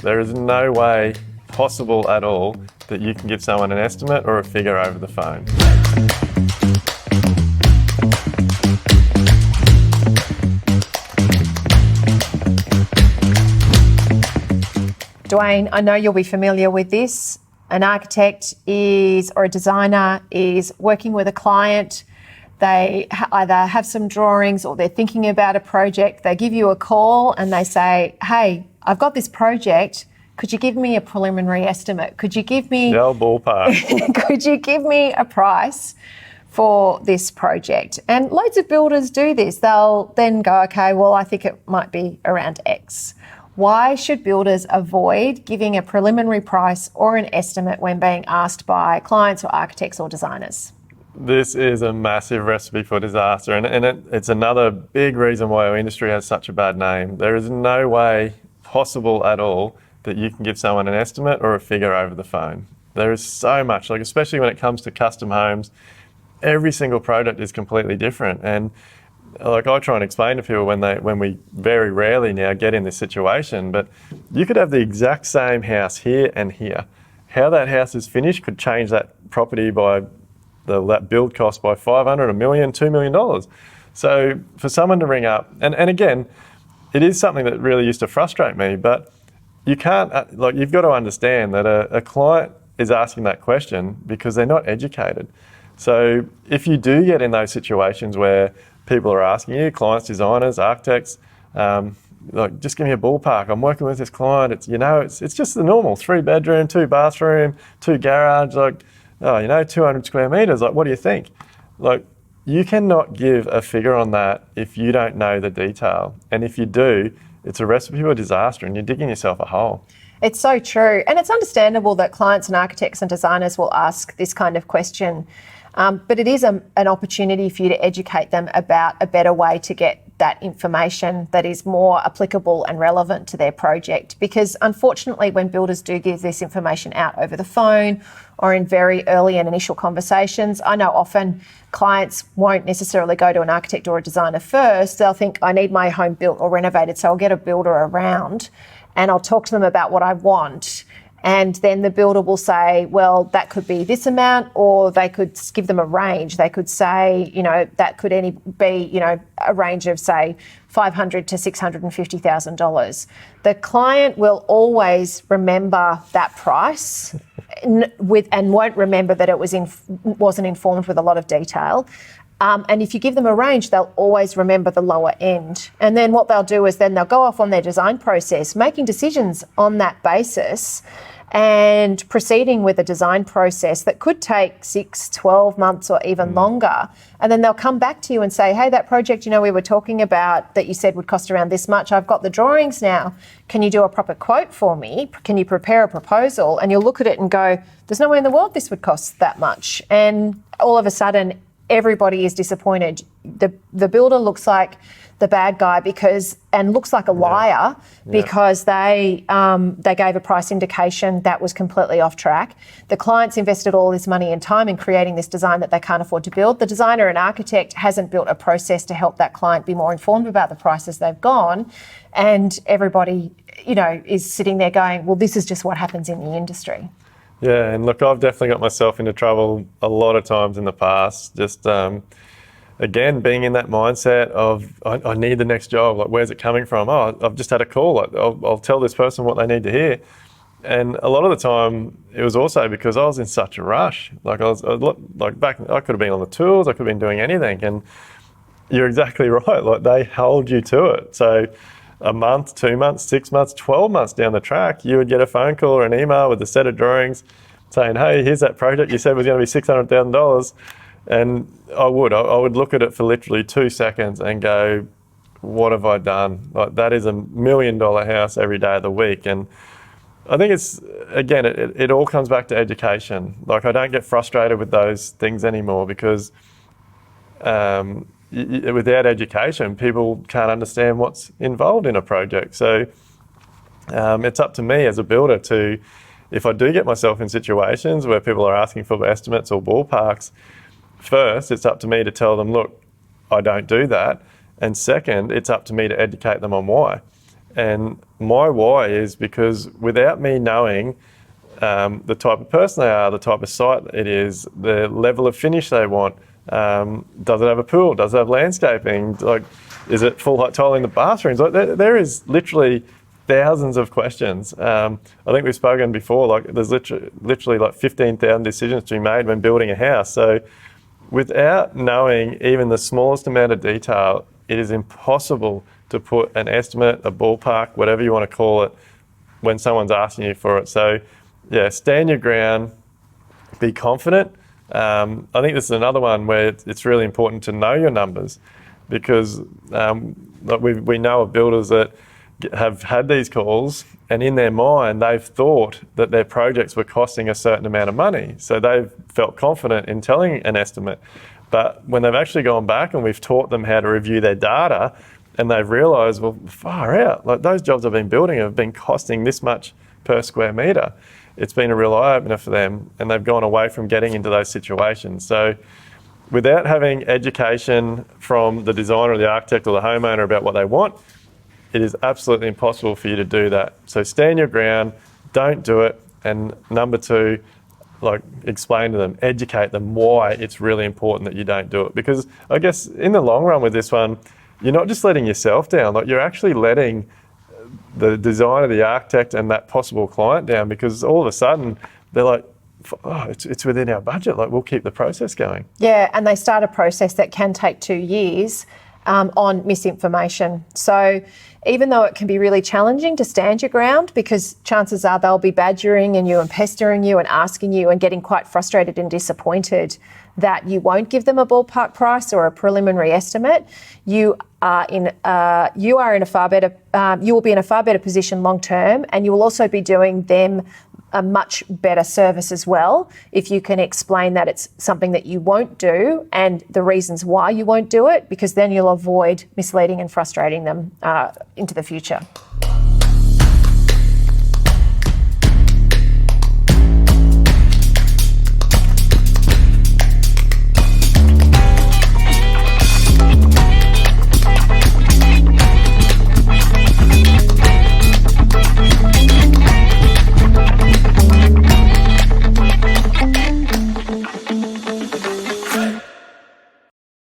There is no way possible at all that you can give someone an estimate or a figure over the phone. Duayne, I know you'll be familiar with this. An architect or a designer is working with a client. They either have some drawings or they're thinking about a project. They give you a call and they say, hey, I've got this project. Could you give me a preliminary estimate? Could you give me... The old ballpark. Could you give me a price for this project? And loads of builders do this. They'll then go, okay, well, I think it might be around X. Why should builders avoid giving a preliminary price or an estimate when being asked by clients or architects or designers? This is a massive recipe for disaster, and it's another big reason why our industry has such a bad name. There is no way possible at all that you can give someone an estimate or a figure over the phone. There is so much, like especially when it comes to custom homes, every single product is completely different. And like I try and explain to people when we very rarely now get in this situation, but you could have the exact same house here and here. How that house is finished could change that property by that build cost by $500, $1 million, $2 million. So for someone to ring up, and again, it is something that really used to frustrate me, but you can't, you've got to understand that a client is asking that question because they're not educated. So if you do get in those situations where people are asking you, clients, designers, architects, just give me a ballpark. I'm working with this client. It's just the normal 3-bedroom, 2-bathroom, 2 garage, 200 square meters. Like, what do you think? Like, you cannot give a figure on that if you don't know the detail. And if you do, it's a recipe for disaster and you're digging yourself a hole. It's so true. And it's understandable that clients and architects and designers will ask this kind of question. But it is an opportunity for you to educate them about a better way to get that information that is more applicable and relevant to their project. Because unfortunately, when builders do give this information out over the phone or in very early and initial conversations, I know often clients won't necessarily go to an architect or a designer first. They'll think, I need my home built or renovated, so I'll get a builder around and I'll talk to them about what I want. And then the builder will say, well, that could be this amount, or they could give them a range. They could say, that could be, a range of, say, $500,000 to $650,000. The client will always remember that price and won't remember that it wasn't informed with a lot of detail. And if you give them a range, they'll always remember the lower end. And then what they'll do is then they'll go off on their design process, making decisions on that basis and proceeding with a design process that could take 6, 12 months or even longer. And then they'll come back to you and say, hey, that project, we were talking about that you said would cost around this much. I've got the drawings now. Can you do a proper quote for me? Can you prepare a proposal? And you'll look at it and go, there's no way in the world this would cost that much. And all of a sudden, everybody is disappointed. The builder looks like the bad guy and looks like a liar because they gave a price indication that was completely off track. The client's invested all this money and time in creating this design that they can't afford to build. The designer and architect hasn't built a process to help that client be more informed about the prices they've gone. And everybody, is sitting there going, well, this is just what happens in the industry. Yeah, and look, I've definitely got myself into trouble a lot of times in the past. Just, again, being in that mindset of, I need the next job. Like, where's it coming from? Oh, I've just had a call. Like, I'll tell this person what they need to hear. And a lot of the time, it was also because I was in such a rush. Like, I could have been on the tools. I could have been doing anything. And you're exactly right. Like, they hold you to it. So a month, 2 months, 6 months, 12 months down the track, you would get a phone call or an email with a set of drawings saying, hey, here's that project you said was going to be $600,000. And I would look at it for literally 2 seconds and go, what have I done? Like, that is $1 million house every day of the week. And I think it's, again, it all comes back to education. Like, I don't get frustrated with those things anymore because without education, people can't understand what's involved in a project. So it's up to me as a builder to, if I do get myself in situations where people are asking for estimates or ballparks, first, it's up to me to tell them, look, I don't do that. And second, it's up to me to educate them on why. And my why is because without me knowing the type of person they are, the type of site it is, the level of finish they want, does it have a pool? Does it have landscaping? Like, is it full height tile in the bathrooms? Like, there is literally thousands of questions. I think we've spoken before, like there's literally like 15,000 decisions to be made when building a house. So without knowing even the smallest amount of detail, it is impossible to put an estimate, a ballpark, whatever you want to call it, when someone's asking you for it. So yeah, stand your ground, be confident. I think this is another one where it's really important to know your numbers, because like we know of builders that have had these calls, and in their mind they've thought that their projects were costing a certain amount of money, so they've felt confident in telling an estimate. But when they've actually gone back and we've taught them how to review their data, and they've realised, well, far out, like those jobs I've been building have been costing this much per square metre, it's been a real eye-opener for them, and they've gone away from getting into those situations. So without having education from the designer or the architect or the homeowner about what they want, it is absolutely impossible for you to do that. So stand your ground, don't do it. And number two, like, explain to them, educate them why it's really important that you don't do it. Because I guess in the long run with this one, you're not just letting yourself down, like you're actually letting the designer, the architect, and that possible client down, because all of a sudden they're like, oh, it's within our budget, like we'll keep the process going. Yeah, and they start a process that can take 2 years on misinformation. So even though it can be really challenging to stand your ground, because chances are they'll be badgering you and pestering you and asking you and getting quite frustrated and disappointed that you won't give them a ballpark price or a preliminary estimate, you will be in a far better position long term, and you will also be doing them a much better service as well if you can explain that it's something that you won't do and the reasons why you won't do it, because then you'll avoid misleading and frustrating them into the future.